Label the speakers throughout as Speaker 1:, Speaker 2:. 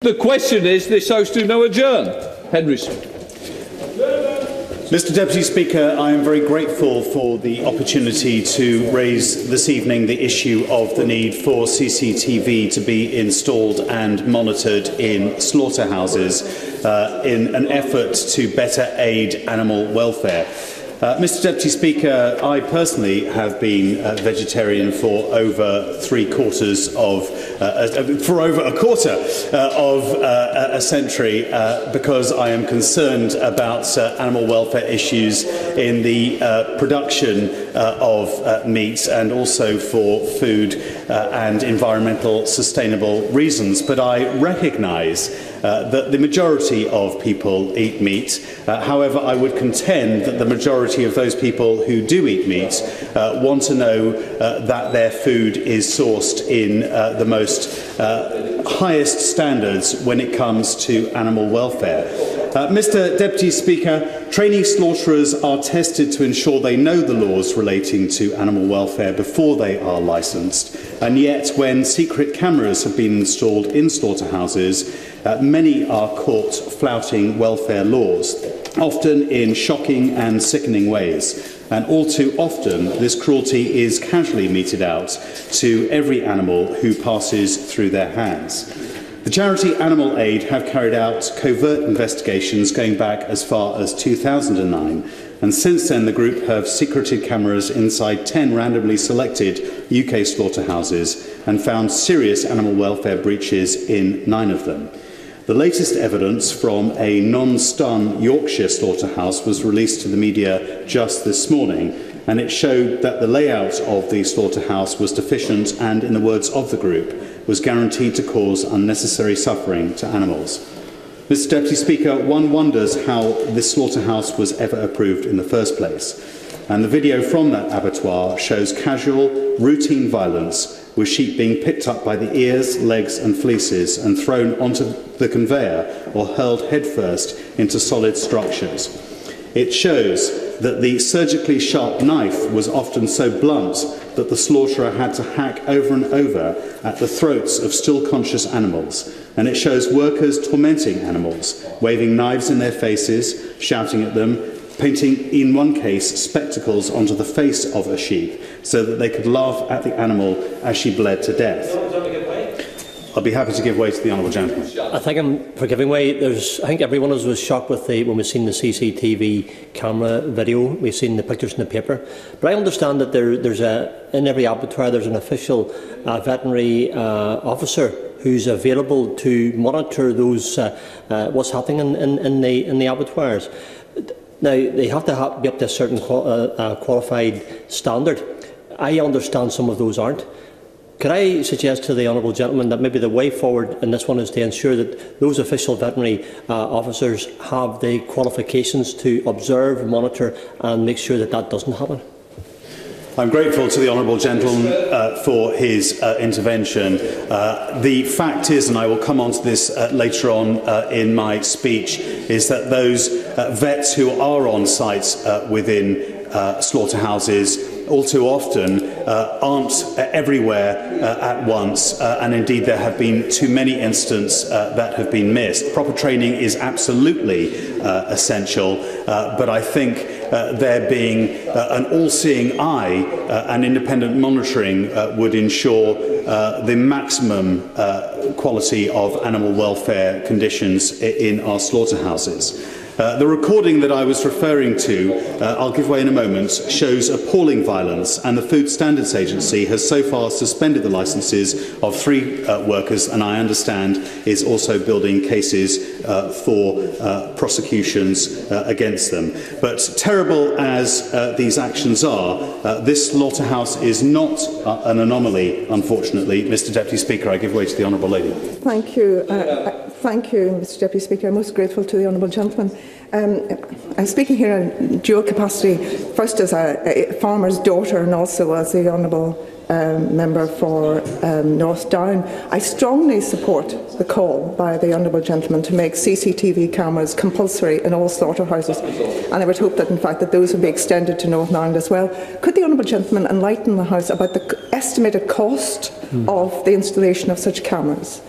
Speaker 1: The question is, this House do now adjourn. Henryson.
Speaker 2: Mr Deputy Speaker, I am very grateful for the opportunity to raise this evening the issue of the need for CCTV to be installed and monitored in slaughterhouses in an effort to better aid animal welfare. Mr Deputy Speaker, I personally have been a vegetarian for over a quarter of a century because I am concerned about animal welfare issues in the production of meat and also for food and environmental sustainable reasons. But I recognise that the majority of people eat meat. However, I would contend that the majority of those people who do eat meat want to know that their food is sourced in the most highest standards when it comes to animal welfare. Mr Deputy Speaker, trainee slaughterers are tested to ensure they know the laws relating to animal welfare before they are licensed, and yet when secret cameras have been installed in slaughterhouses, many are caught flouting welfare laws, often in shocking and sickening ways. And all too often, this cruelty is casually meted out to every animal who passes through their hands. The charity Animal Aid have carried out covert investigations going back as far as 2009, and since then the group have secreted cameras inside 10 randomly selected UK slaughterhouses and found serious animal welfare breaches in 9 of them. The latest evidence from a non-stun Yorkshire slaughterhouse was released to the media just this morning, and it showed that the layout of the slaughterhouse was deficient and, in the words of the group, was guaranteed to cause unnecessary suffering to animals. Mr Deputy Speaker, one wonders how this slaughterhouse was ever approved in the first place. And the video from that abattoir shows casual, routine violence, with sheep being picked up by the ears, legs and fleeces and thrown onto the conveyor or hurled headfirst into solid structures. It shows that the surgically sharp knife was often so blunt that the slaughterer had to hack over and over at the throats of still conscious animals. And it shows workers tormenting animals, waving knives in their faces, shouting at them, painting, in one case, spectacles onto the face of a sheep so that they could laugh at the animal as she bled to death. I'll be happy to give way to the honourable gentleman.
Speaker 3: I thank him for giving way. I think every one of us was shocked with when we've seen the CCTV camera video. We've seen the pictures in the paper. But I understand that in every abattoir there's an official veterinary officer who's available to monitor those what's happening in the abattoirs. Now, they have to be up to a certain qualified standard. I understand some of those aren't. Could I suggest to the honourable gentleman that maybe the way forward in this one is to ensure that those official veterinary officers have the qualifications to observe, monitor and make sure that that doesn't happen?
Speaker 2: I'm grateful to the honourable gentleman for his intervention. The fact is, and I will come on to this later on in my speech, is that those vets who are on site within slaughterhouses all too often aren't everywhere at once, and indeed there have been too many incidents that have been missed. Proper training is absolutely essential, but I think there being an all-seeing eye and independent monitoring would ensure the maximum quality of animal welfare conditions in our slaughterhouses. The recording that I was referring to, I'll give way in a moment, shows appalling violence, and the Food Standards Agency has so far suspended the licences of 3 workers, and I understand is also building cases for prosecutions against them. But terrible as these actions are, this slaughterhouse is not an anomaly, unfortunately. Mr Deputy Speaker, I give way to the honourable lady.
Speaker 4: Thank you. Thank you, Mr Deputy Speaker. I'm most grateful to the honourable gentleman. I'm speaking here in dual capacity, first as a farmer's daughter and also as the honourable member for North Down. I strongly support the call by the honourable gentleman to make CCTV cameras compulsory in all slaughterhouses, and I would hope that in fact that those would be extended to Northern Ireland as well. Could the honourable gentleman enlighten the House about the estimated cost of the installation of such cameras?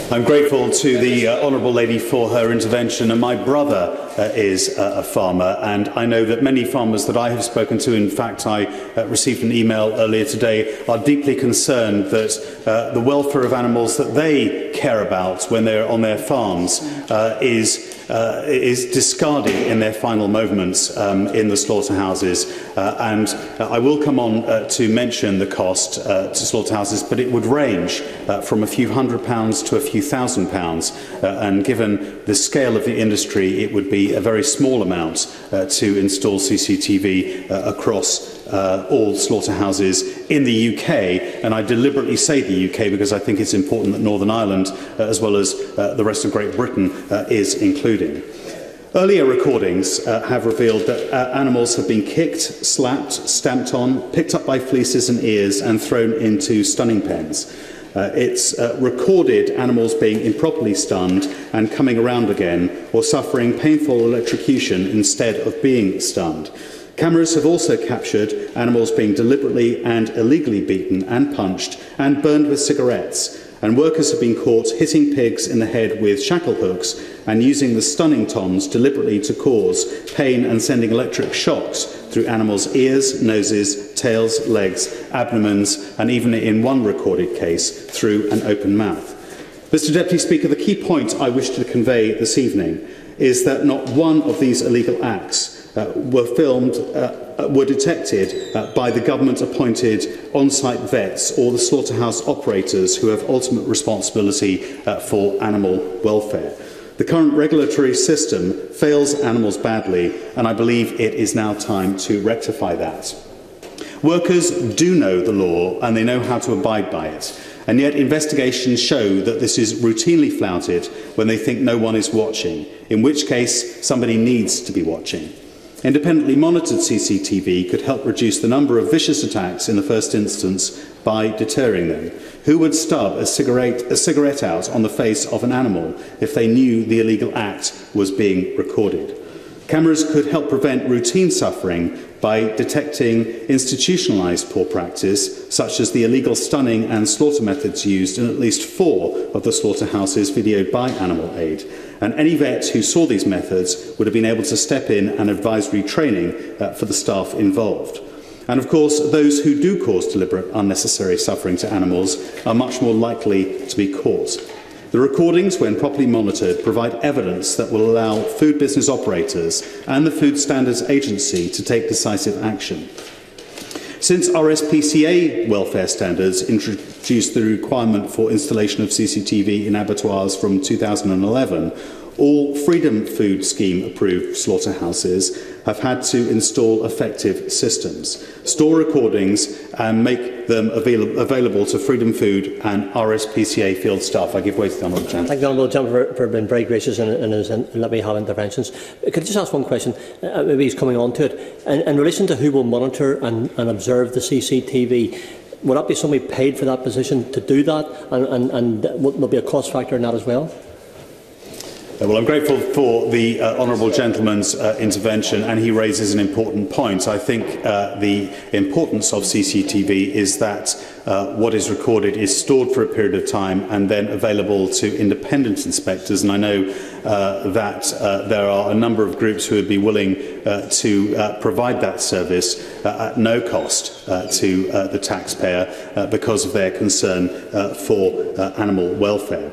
Speaker 2: I'm grateful to the Honourable Lady for her intervention, and my brother is a farmer, and I know that many farmers that I have spoken to, in fact I received an email earlier today, are deeply concerned that the welfare of animals that they care about when they're on their farms is discarded in their final moments in the slaughterhouses. And I will come on to mention the cost to slaughterhouses, but it would range from a few £100s to a few £1,000s. And given the scale of the industry, it would be a very small amount to install CCTV across all slaughterhouses in the UK. And I deliberately say the UK because I think it's important that Northern Ireland, as well as the rest of Great Britain, is including. Earlier recordings have revealed that animals have been kicked, slapped, stamped on, picked up by fleeces and ears and thrown into stunning pens. It's recorded animals being improperly stunned and coming around again, or suffering painful electrocution instead of being stunned. Cameras have also captured animals being deliberately and illegally beaten and punched and burned with cigarettes. And workers have been caught hitting pigs in the head with shackle hooks and using the stunning toms deliberately to cause pain and sending electric shocks through animals' ears, noses, tails, legs, abdomens, and even in one recorded case, through an open mouth. Mr. Deputy Speaker, the key point I wish to convey this evening is that not one of these illegal acts were detected by the government-appointed on-site vets or the slaughterhouse operators who have ultimate responsibility for animal welfare. The current regulatory system fails animals badly, and I believe it is now time to rectify that. Workers do know the law and they know how to abide by it, and yet investigations show that this is routinely flouted when they think no one is watching, in which case somebody needs to be watching. Independently monitored CCTV could help reduce the number of vicious attacks in the first instance by deterring them. Who would stub a cigarette out on the face of an animal if they knew the illegal act was being recorded? Cameras could help prevent routine suffering by detecting institutionalised poor practice, such as the illegal stunning and slaughter methods used in at least 4 of the slaughterhouses videoed by Animal Aid. And any vet who saw these methods would have been able to step in and advisory training for the staff involved. And of course, those who do cause deliberate unnecessary suffering to animals are much more likely to be caught. The recordings, when properly monitored, provide evidence that will allow food business operators and the Food Standards Agency to take decisive action. Since RSPCA welfare standards introduced the requirement for installation of CCTV in abattoirs from 2011, all Freedom Food Scheme approved slaughterhouses have had to install effective systems, store recordings and make them available to Freedom Food and RSPCA field staff. I give way to the Honourable Gentleman.
Speaker 3: Thank the Honourable Gentleman for being very gracious and let me have interventions. Could I just ask one question? Maybe he's coming on to it. In relation to who will monitor and observe the CCTV, will that be somebody paid for that position to do that, and will there be a cost factor in that as well?
Speaker 2: Well, I'm grateful for the Honourable Gentleman's intervention, and he raises an important point. I think the importance of CCTV is that what is recorded is stored for a period of time and then available to independent inspectors. And I know that there are a number of groups who would be willing to provide that service at no cost to the taxpayer because of their concern for animal welfare.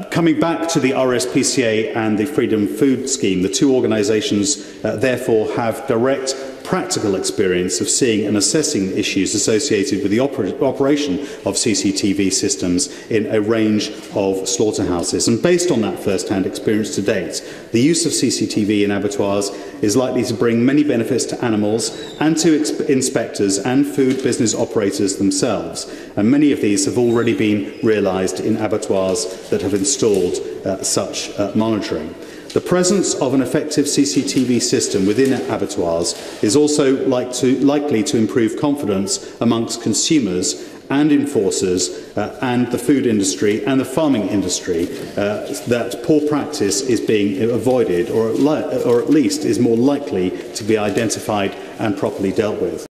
Speaker 2: Coming back to the RSPCA and the Freedom Food Scheme, the two organisations therefore have direct practical experience of seeing and assessing issues associated with the operation of CCTV systems in a range of slaughterhouses. And based on that first-hand experience to date, the use of CCTV in abattoirs is likely to bring many benefits to animals and to inspectors and food business operators themselves. And many of these have already been realised in abattoirs that have installed such monitoring. The presence of an effective CCTV system within abattoirs is also likely to improve confidence amongst consumers and enforcers and the food industry and the farming industry that poor practice is being avoided or at least is more likely to be identified and properly dealt with.